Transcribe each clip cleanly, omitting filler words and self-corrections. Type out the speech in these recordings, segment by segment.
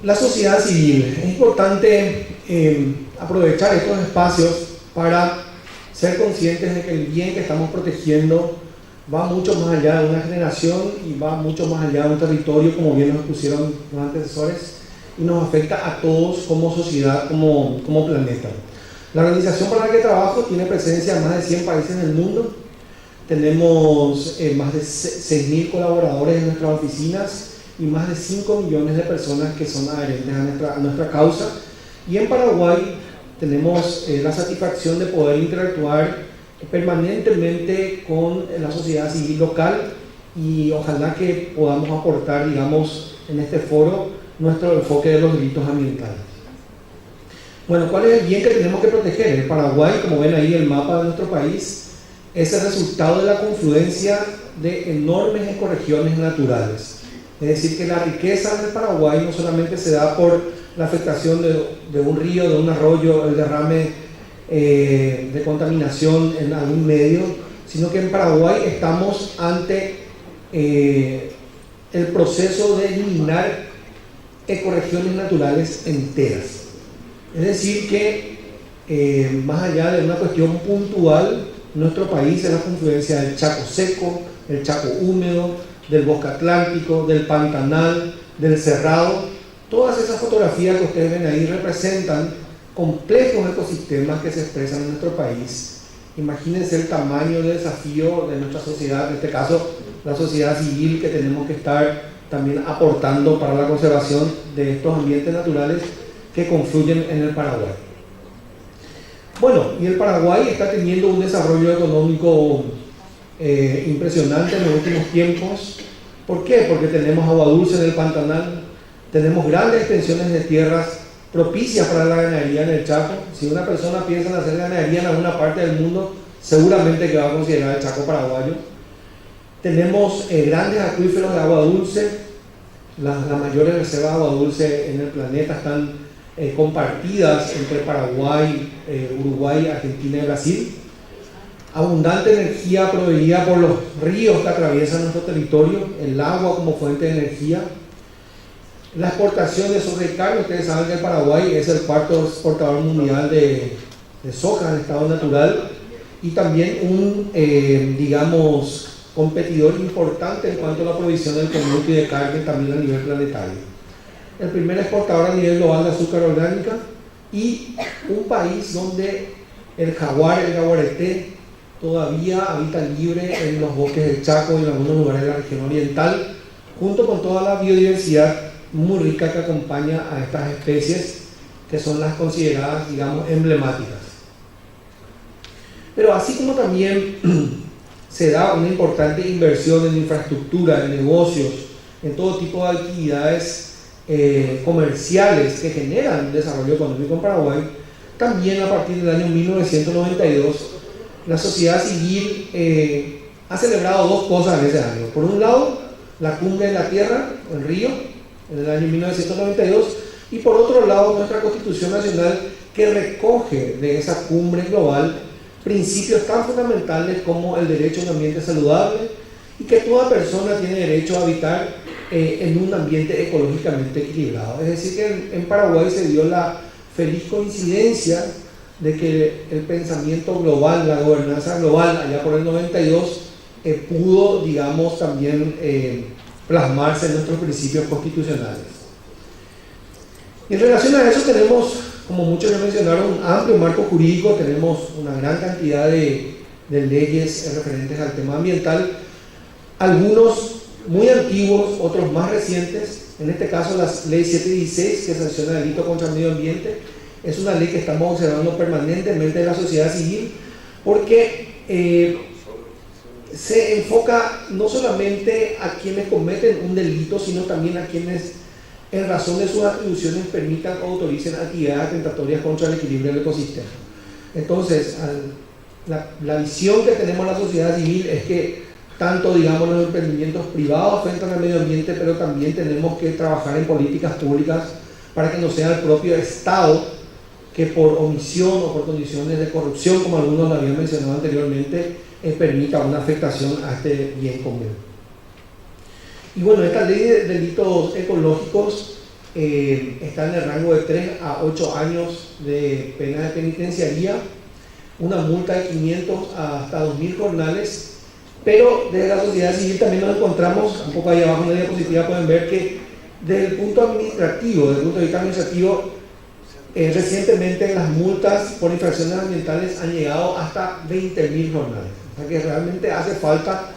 La sociedad civil. Es importante aprovechar estos espacios para ser conscientes de que el bien que estamos protegiendo va mucho más allá de una generación y va mucho más allá de un territorio, como bien nos expusieron los antecesores, y nos afecta a todos como sociedad, como planeta. La organización para la que trabajo tiene presencia en más de 100 países en el mundo. Tenemos más de 6.000 colaboradores en nuestras oficinas y más de 5 millones de personas que son adherentes a nuestra causa. Y en Paraguay tenemos la satisfacción de poder interactuar permanentemente con la sociedad civil local y ojalá que podamos aportar, digamos, en este foro nuestro enfoque de los delitos ambientales. Bueno, ¿cuál es el bien que tenemos que proteger? El Paraguay, como ven ahí el mapa de nuestro país, es el resultado de la confluencia de enormes ecorregiones naturales. Es decir, que la riqueza del Paraguay no solamente se da por la afectación de un río, de un arroyo, el derrame de contaminación en algún medio, sino que en Paraguay estamos ante el proceso de eliminar ecorregiones naturales enteras. Es decir, que más allá de una cuestión puntual, nuestro país es la confluencia del Chaco seco, el Chaco húmedo, del bosque atlántico, del pantanal, del cerrado. Todas esas fotografías que ustedes ven ahí representan complejos ecosistemas que se expresan en nuestro país. Imagínense el tamaño de desafío de nuestra sociedad, en este caso la sociedad civil, que tenemos que estar también aportando para la conservación de estos ambientes naturales que confluyen en el Paraguay. Bueno, y el Paraguay está teniendo un desarrollo económico impresionante en los últimos tiempos. ¿Por qué? Porque tenemos agua dulce en el Pantanal, tenemos grandes extensiones de tierras propicias para la ganadería en el Chaco. Si una persona piensa en hacer ganadería en alguna parte del mundo, seguramente que va a considerar el Chaco paraguayo. Tenemos grandes acuíferos de agua dulce. Las mayores reservas de agua dulce en el planeta están compartidas entre Paraguay, Uruguay, Argentina y Brasil. Abundante energía proveída por los ríos que atraviesan nuestro territorio, el agua como fuente de energía. La exportación de soja y carne. Ustedes saben que el Paraguay es el cuarto exportador mundial de soja en estado natural y también un, digamos, competidor importante en cuanto a la provisión del commodity de carne también a nivel planetario. El primer exportador a nivel global de azúcar orgánica y un país donde el jaguar, el jaguarete, todavía habita libre en los bosques del Chaco y en algunos lugares de la región oriental, junto con toda la biodiversidad muy rica que acompaña a estas especies que son las consideradas, digamos, emblemáticas. Pero así como también se da una importante inversión en infraestructura, en negocios, en todo tipo de actividades comerciales que generan desarrollo económico en Paraguay, también a partir del año 1992 la sociedad civil ha celebrado dos cosas en ese año. Por un lado, la Cumbre de la Tierra en Río, en el año 1992, y por otro lado, nuestra Constitución Nacional, que recoge de esa cumbre global principios tan fundamentales como el derecho a un ambiente saludable y que toda persona tiene derecho a habitar en un ambiente ecológicamente equilibrado. Es decir, que en Paraguay se dio la feliz coincidencia de que el pensamiento global, la gobernanza global, allá por el 92, pudo, digamos, también plasmarse en nuestros principios constitucionales. Y en relación a eso tenemos, como muchos ya mencionaron, un amplio marco jurídico, tenemos una gran cantidad de leyes referentes al tema ambiental, algunos muy antiguos, otros más recientes. En este caso la ley 716, que sanciona el delito contra el medio ambiente, es una ley que estamos observando permanentemente en la sociedad civil, porque se enfoca no solamente a quienes cometen un delito, sino también a quienes, en razón de sus atribuciones, permitan o autoricen actividades atentatorias contra el equilibrio del ecosistema. Entonces, la visión que tenemos en la sociedad civil es que tanto, digamos, los emprendimientos privados afectan al medio ambiente, pero también tenemos que trabajar en políticas públicas para que no sea el propio Estado que por omisión o por condiciones de corrupción, como algunos lo habían mencionado anteriormente, permita una afectación a este bien común. Y bueno, esta ley de delitos ecológicos está en el rango de 3 a 8 años de pena de penitenciaría, una multa de 500 hasta 2.000 jornales, pero desde la sociedad civil también nos encontramos, un poco ahí abajo en la diapositiva pueden ver que desde el punto administrativo, desde el punto de vista administrativo, recientemente las multas por infracciones ambientales han llegado hasta 20.000 jornales. O sea que realmente hace falta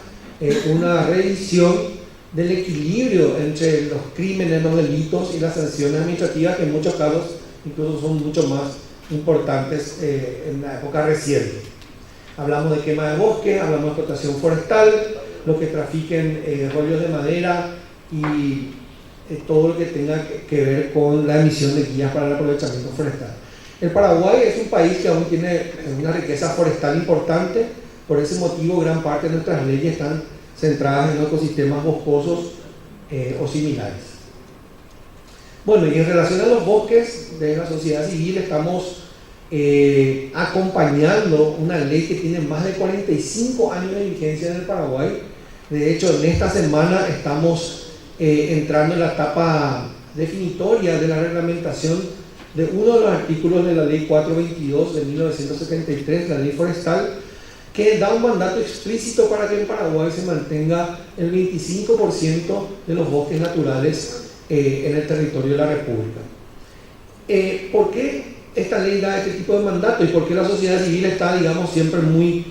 una revisión del equilibrio entre los crímenes, los delitos y las sanciones administrativas, que en muchos casos incluso son mucho más importantes en la época reciente. Hablamos de quema de bosque, hablamos de explotación forestal, lo que trafiquen rollos de madera y todo lo que tenga que ver con la emisión de guías para el aprovechamiento forestal. El Paraguay es un país que aún tiene una riqueza forestal importante, por ese motivo gran parte de nuestras leyes están centradas en ecosistemas boscosos o similares. Bueno, y en relación a los bosques de la sociedad civil estamos acompañando una ley que tiene más de 45 años de vigencia en el Paraguay. De hecho, en esta semana estamos entrando en la etapa definitoria de la reglamentación de uno de los artículos de la ley 422 de 1973, la ley forestal, que da un mandato explícito para que en Paraguay se mantenga el 25% de los bosques naturales en el territorio de la República. ¿Por qué esta ley da este tipo de mandato y por qué la sociedad civil está, digamos, siempre muy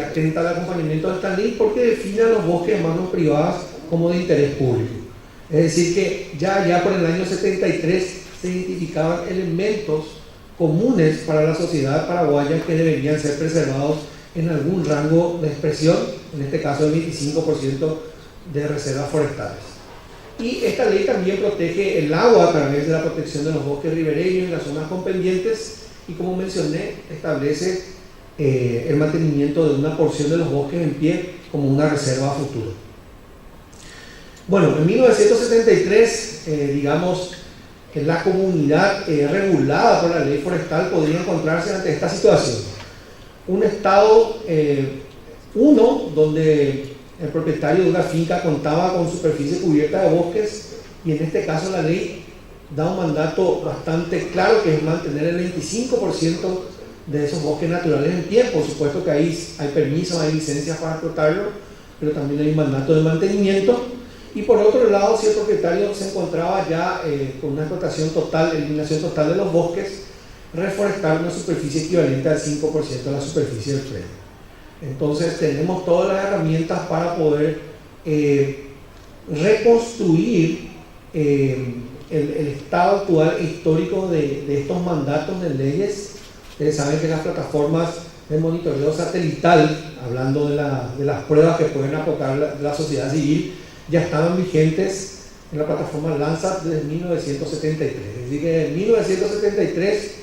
atenta al acompañamiento de esta ley? Porque define a los bosques en manos privadas como de interés público. Es decir, que ya por el año 73 se identificaban elementos comunes para la sociedad paraguaya que deberían ser preservados en algún rango de expresión, en este caso el 25% de reservas forestales. Y esta ley también protege el agua a través de la protección de los bosques ribereños y las zonas con pendientes, y como mencioné, establece el mantenimiento de una porción de los bosques en pie como una reserva a futuro. Bueno, en 1973, digamos, la comunidad regulada por la ley forestal podría encontrarse ante esta situación. Un estado, donde el propietario de una finca contaba con superficie cubierta de bosques, y en este caso la ley da un mandato bastante claro, que es mantener el 25% de esos bosques naturales en pie. Por supuesto que ahí hay permisos, hay licencias para explotarlo, pero también hay un mandato de mantenimiento. Y por otro lado, si el propietario se encontraba ya con una explotación total, eliminación total de los bosques, reforestar una superficie equivalente al 5% de la superficie del predio. Entonces tenemos todas las herramientas para poder reconstruir el estado actual histórico de estos mandatos de leyes. Ustedes saben que las plataformas de monitoreo satelital, hablando de las pruebas que pueden aportar la sociedad civil, ya estaban vigentes en la plataforma Landsat desde 1973. Es decir, que en 1973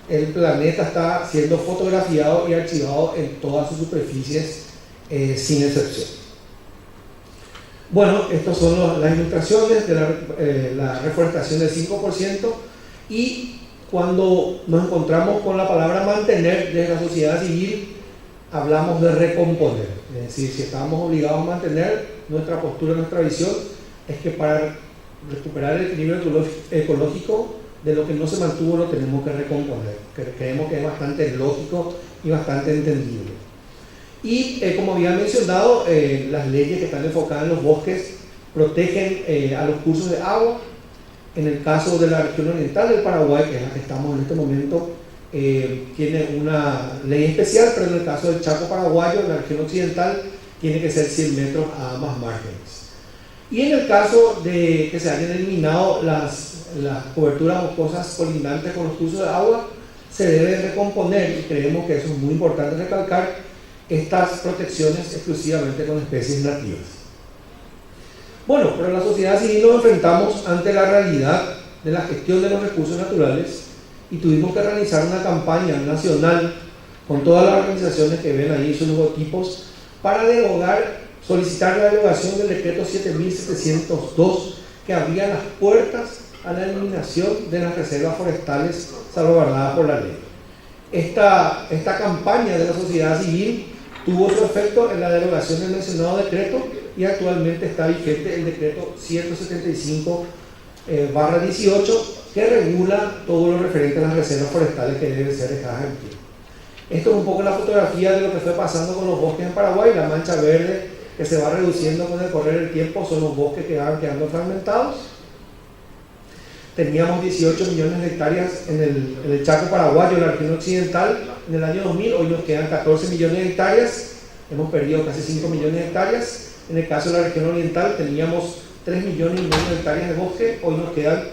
el planeta está siendo fotografiado y archivado en todas sus superficies sin excepción. Bueno, estas son las ilustraciones de la reforestación del 5%, y cuando nos encontramos con la palabra mantener desde la sociedad civil, hablamos de recomponer. Es decir, si estamos obligados a mantener, nuestra postura, nuestra visión es que para recuperar el equilibrio ecológico, de lo que no se mantuvo lo tenemos que recomponer. Creemos que es bastante lógico y bastante entendible. Y como había mencionado, las leyes que están enfocadas en los bosques protegen a los cursos de agua. En el caso de la región oriental del Paraguay, que es la que estamos en este momento, tiene una ley especial, pero en el caso del Chaco paraguayo, la región occidental, tiene que ser 100 metros a ambas márgenes. Y en el caso de que se hayan eliminado las coberturas boscosas colindantes con los cursos de agua, se debe recomponer, y creemos que eso es muy importante recalcar, estas protecciones exclusivamente con especies nativas. Bueno, pero en la sociedad civil nos enfrentamos ante la realidad de la gestión de los recursos naturales, y tuvimos que realizar una campaña nacional con todas las organizaciones que ven ahí sus logotipos para solicitar la derogación del decreto 7702, que abría las puertas a la eliminación de las reservas forestales salvaguardadas por la ley. Esta campaña de la sociedad civil tuvo su efecto en la derogación del mencionado decreto, y actualmente está vigente el decreto 175 2018, que regula todo lo referente a las reservas forestales que deben ser dejadas en pie. Esto es un poco la fotografía de lo que fue pasando con los bosques en Paraguay. La mancha verde que se va reduciendo con el correr del tiempo son los bosques que van quedando fragmentados. Teníamos 18 millones de hectáreas en el Chaco paraguayo, en la región occidental, en el año 2000. Hoy nos quedan 14 millones de hectáreas. Hemos perdido casi 5 millones de hectáreas. En el caso de la región oriental teníamos 3 millones y medio de hectáreas de bosque. Hoy nos quedan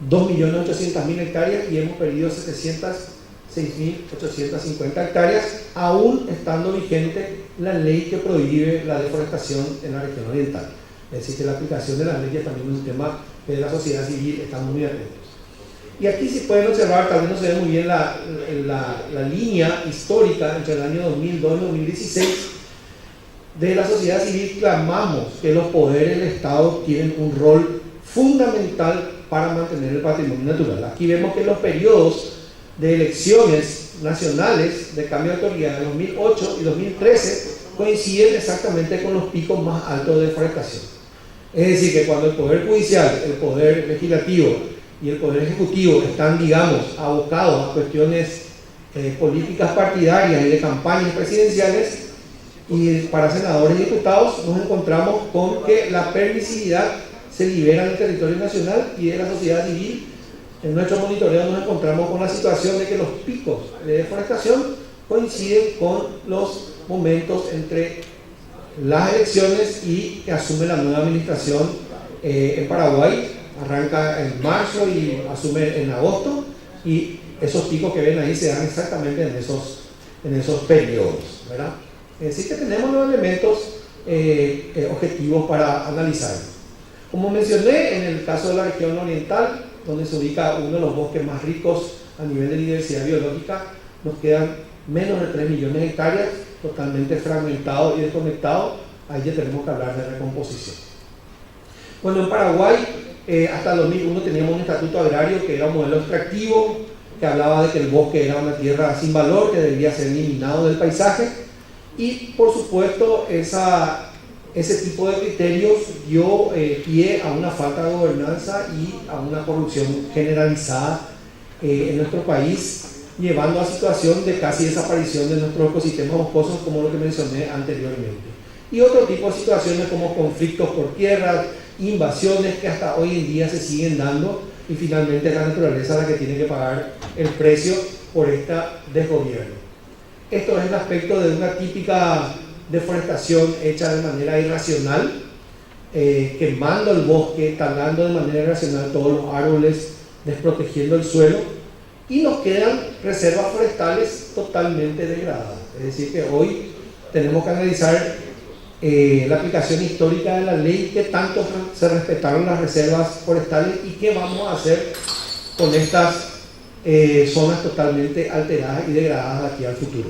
2.800.000 hectáreas y hemos perdido 6.850 hectáreas, aún estando vigente la ley que prohíbe la deforestación en la región oriental. Es decir, que la aplicación de las leyes también es un tema que de la sociedad civil estamos muy atentos. Y aquí, si pueden observar, tal vez no se ve muy bien la línea histórica entre el año 2002 y 2016. De la sociedad civil clamamos que los poderes del Estado tienen un rol fundamental para mantener el patrimonio natural. Aquí vemos que los periodos de elecciones nacionales de cambio de autoridad de 2008 y 2013 coinciden exactamente con los picos más altos de deforestación. Es decir, que cuando el Poder Judicial, el Poder Legislativo y el Poder Ejecutivo están, digamos, abocados a cuestiones políticas partidarias y de campañas presidenciales, y para senadores y diputados nos encontramos con que la permisividad se libera del territorio nacional y de la sociedad civil. En nuestro monitoreo nos encontramos con la situación de que los picos de deforestación coinciden con los momentos entre las elecciones y que asume la nueva administración en Paraguay. Arranca en marzo y asume en agosto, y esos picos que ven ahí se dan exactamente en esos periodos, ¿verdad? Es decir, que tenemos los elementos objetivos para analizar. Como mencioné, en el caso de la región oriental, donde se ubica uno de los bosques más ricos a nivel de diversidad biológica, nos quedan menos de 3 millones de hectáreas, totalmente fragmentado y desconectado. Ahí ya tenemos que hablar de recomposición. Bueno, en Paraguay, hasta el 2001 teníamos un estatuto agrario que era un modelo extractivo, que hablaba de que el bosque era una tierra sin valor, que debía ser eliminado del paisaje, y por supuesto ese tipo de criterios dio pie a una falta de gobernanza y a una corrupción generalizada en nuestro país, llevando a situación de casi desaparición de nuestros ecosistemas boscosos, como lo que mencioné anteriormente. Y otro tipo de situaciones como conflictos por tierras, invasiones que hasta hoy en día se siguen dando, y finalmente la naturaleza la que tiene que pagar el precio por este desgobierno. Esto es el aspecto de una típica deforestación hecha de manera irracional, quemando el bosque, talando de manera irracional todos los árboles, desprotegiendo el suelo, y nos quedan reservas forestales totalmente degradadas. Es decir, que hoy tenemos que analizar la aplicación histórica de la ley, que tanto se respetaron las reservas forestales y qué vamos a hacer con estas zonas totalmente alteradas y degradadas de aquí al futuro.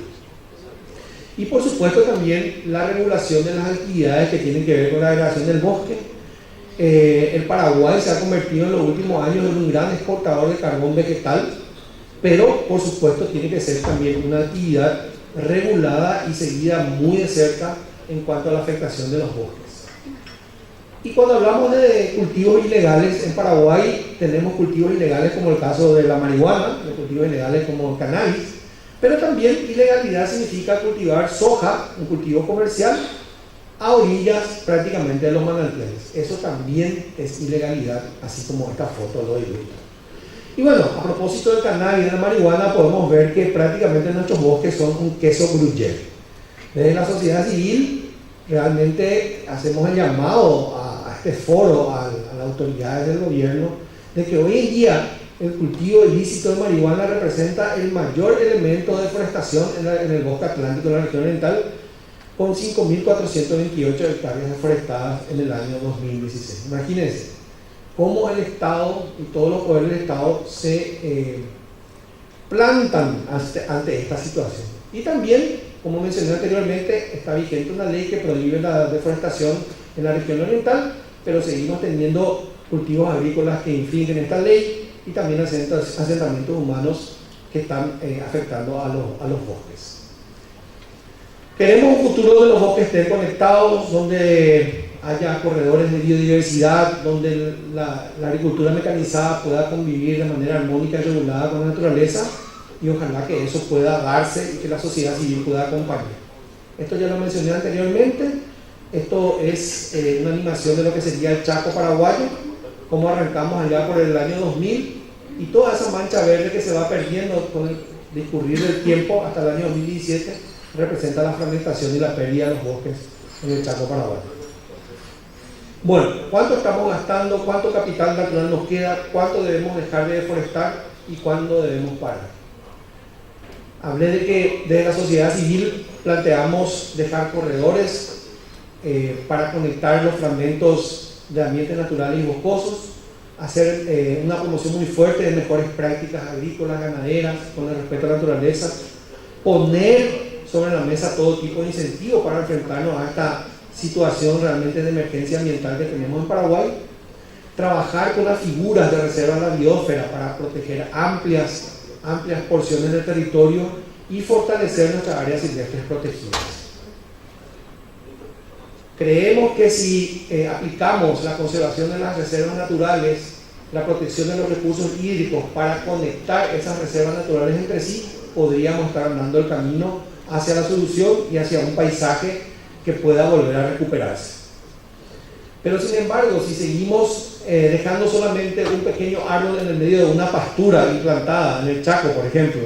Y por supuesto también la regulación de las actividades que tienen que ver con la degradación del bosque. El Paraguay se ha convertido en los últimos años en un gran exportador de carbón vegetal, pero por supuesto tiene que ser también una actividad regulada y seguida muy de cerca en cuanto a la afectación de los bosques. Y cuando hablamos de cultivos ilegales en Paraguay, tenemos cultivos ilegales como el caso de la marihuana, de cultivos ilegales como el cannabis, pero también ilegalidad significa cultivar soja, un cultivo comercial, a orillas prácticamente de los manantiales. Eso también es ilegalidad, así como esta foto lo ilustra. Y bueno, a propósito del cannabis y de la marihuana, podemos ver que prácticamente nuestros bosques son un queso gruyere. Desde la sociedad civil realmente hacemos el llamado a este foro, a las autoridades del gobierno, de que hoy en día el cultivo ilícito de marihuana representa el mayor elemento de deforestación en el bosque atlántico de la región oriental, con 5.428 hectáreas deforestadas en el año 2016. Imagínense cómo el Estado y todos los poderes del Estado se plantan ante esta situación. Y también, como mencioné anteriormente, está vigente una ley que prohíbe la deforestación en la región oriental, pero seguimos teniendo cultivos agrícolas que infringen esta ley y también asentamientos humanos que están afectando a los bosques. Queremos un futuro donde los bosques estén conectados, donde haya corredores de biodiversidad, donde la agricultura mecanizada pueda convivir de manera armónica y regulada con la naturaleza, y ojalá que eso pueda darse y que la sociedad civil pueda acompañar. Esto ya lo mencioné anteriormente. Esto es una animación de lo que sería el Chaco paraguayo, como arrancamos allá por el año 2000, y toda esa mancha verde que se va perdiendo con el discurrir del tiempo hasta el año 2017 representa la fragmentación y la pérdida de los bosques en el Chaco paraguayo. Bueno, ¿cuánto estamos gastando? ¿Cuánto capital natural nos queda? ¿Cuánto debemos dejar de deforestar? ¿Y cuándo debemos parar? Hablé de que desde la sociedad civil planteamos dejar corredores para conectar los fragmentos de ambientes naturales y boscosos, hacer una promoción muy fuerte de mejores prácticas agrícolas, ganaderas, con el respeto a la naturaleza, poner sobre la mesa todo tipo de incentivos para enfrentarnos a esta situación realmente de emergencia ambiental que tenemos en Paraguay, trabajar con las figuras de reserva de la biosfera para proteger amplias porciones del territorio y fortalecer nuestras áreas silvestres protegidas. Creemos que si aplicamos la conservación de las reservas naturales, la protección de los recursos hídricos para conectar esas reservas naturales entre sí, podríamos estar andando el camino hacia la solución y hacia un paisaje que pueda volver a recuperarse. Pero sin embargo, si seguimos dejando solamente un pequeño árbol en el medio de una pastura implantada en el Chaco, por ejemplo,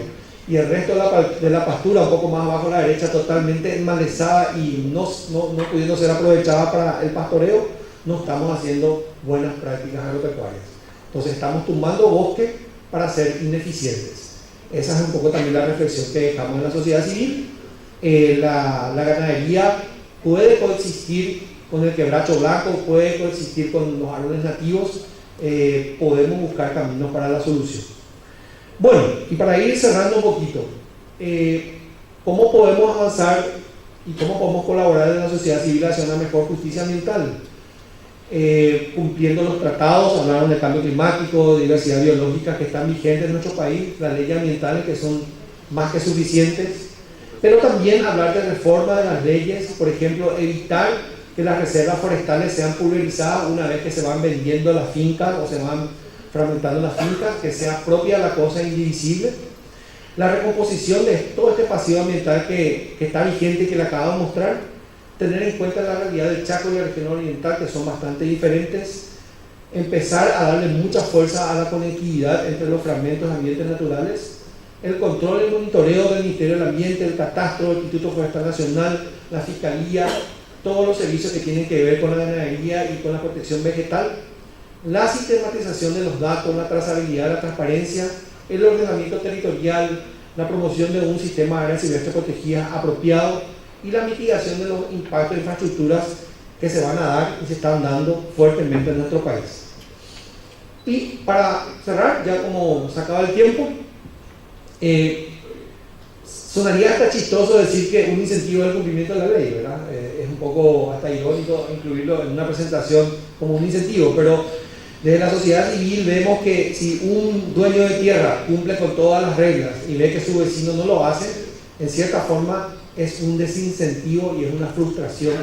y el resto de la pastura un poco más abajo a la derecha totalmente enmalezada y no pudiendo ser aprovechada para el pastoreo, no estamos haciendo buenas prácticas agropecuarias. Entonces estamos tumbando bosque para ser ineficientes. Esa es un poco también la reflexión que dejamos en la sociedad civil. La ganadería puede coexistir con el quebracho blanco, puede coexistir con los árboles nativos, podemos buscar caminos para la solución. Bueno, y para ir cerrando un poquito, ¿cómo podemos avanzar y cómo podemos colaborar en la sociedad civil hacia una mejor justicia ambiental? Cumpliendo los tratados, hablaron de cambio climático, de diversidad biológica que están vigentes en nuestro país, las leyes ambientales que son más que suficientes, pero también hablar de reforma de las leyes, por ejemplo, evitar que las reservas forestales sean pulverizadas una vez que se van vendiendo las fincas o se van fragmentando las fincas, que sea propia la cosa indivisible. La recomposición de todo este pasivo ambiental que está vigente y que le acabo de mostrar, tener en cuenta la realidad del Chaco y la región oriental, que son bastante diferentes, empezar a darle mucha fuerza a la conectividad entre los fragmentos de ambientes naturales, el control y monitoreo del Ministerio del Ambiente, el Catastro, el Instituto Forestal Nacional, la Fiscalía, todos los servicios que tienen que ver con la ganadería y con la protección vegetal, la sistematización de los datos, la trazabilidad, la transparencia, el ordenamiento territorial, la promoción de un sistema de áreas silvestres protegidas apropiado y la mitigación de los impactos de infraestructuras que se van a dar y se están dando fuertemente en nuestro país. Y para cerrar, ya como se acaba el tiempo, sonaría hasta chistoso decir que un incentivo del cumplimiento de la ley, ¿verdad? Es un poco hasta irónico incluirlo en una presentación como un incentivo, pero desde la sociedad civil vemos que si un dueño de tierra cumple con todas las reglas y ve que su vecino no lo hace, en cierta forma es un desincentivo y es una frustración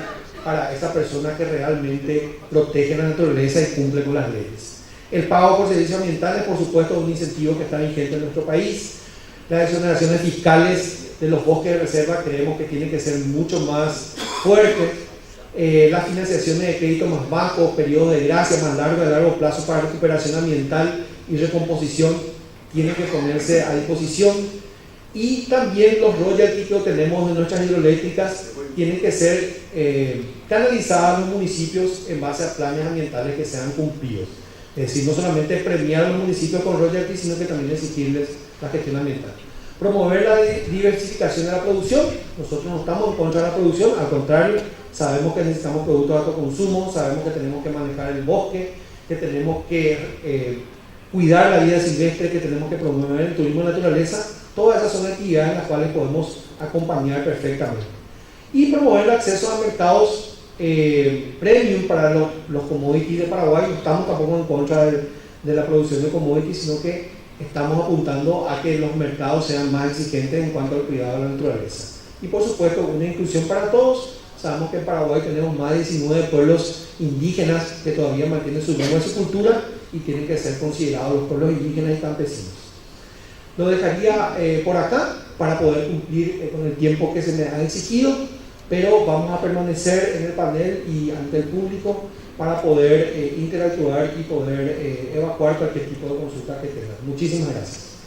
para esa persona que realmente protege la naturaleza y cumple con las leyes. El pago por servicios ambientales, por supuesto, es un incentivo que está vigente en nuestro país. Las exoneraciones fiscales de los bosques de reserva creemos que tienen que ser mucho más fuertes. Las financiaciones de crédito más bajos, periodos de gracia más largos, de largo plazo para recuperación ambiental y recomposición tienen que ponerse a disposición. Y también los royalties que obtenemos de nuestras hidroeléctricas tienen que ser canalizados a los municipios en base a planes ambientales que sean cumplidos. Es decir, no solamente premiar a los municipios con royalties, sino que también exigirles la gestión ambiental. Promover la diversificación de la producción. Nosotros no estamos en contra de la producción, al contrario, sabemos que necesitamos productos de autoconsumo, sabemos que tenemos que manejar el bosque, que tenemos que cuidar la vida silvestre, que tenemos que promover el turismo de naturaleza. Todas esas son actividades en las cuales podemos acompañar perfectamente. Y promover el acceso a mercados premium para los commodities de Paraguay. No estamos tampoco en contra de la producción de commodities, sino que estamos apuntando a que los mercados sean más exigentes en cuanto al cuidado de la naturaleza. Y por supuesto, una inclusión para todos, Sabemos que en Paraguay tenemos más de 19 pueblos indígenas que todavía mantienen su lengua y su cultura y tienen que ser considerados los pueblos indígenas y campesinos. Lo dejaría por acá para poder cumplir con el tiempo que se me ha exigido, pero vamos a permanecer en el panel y ante el público para poder interactuar y poder evacuar cualquier tipo de consulta que tengan. Muchísimas gracias.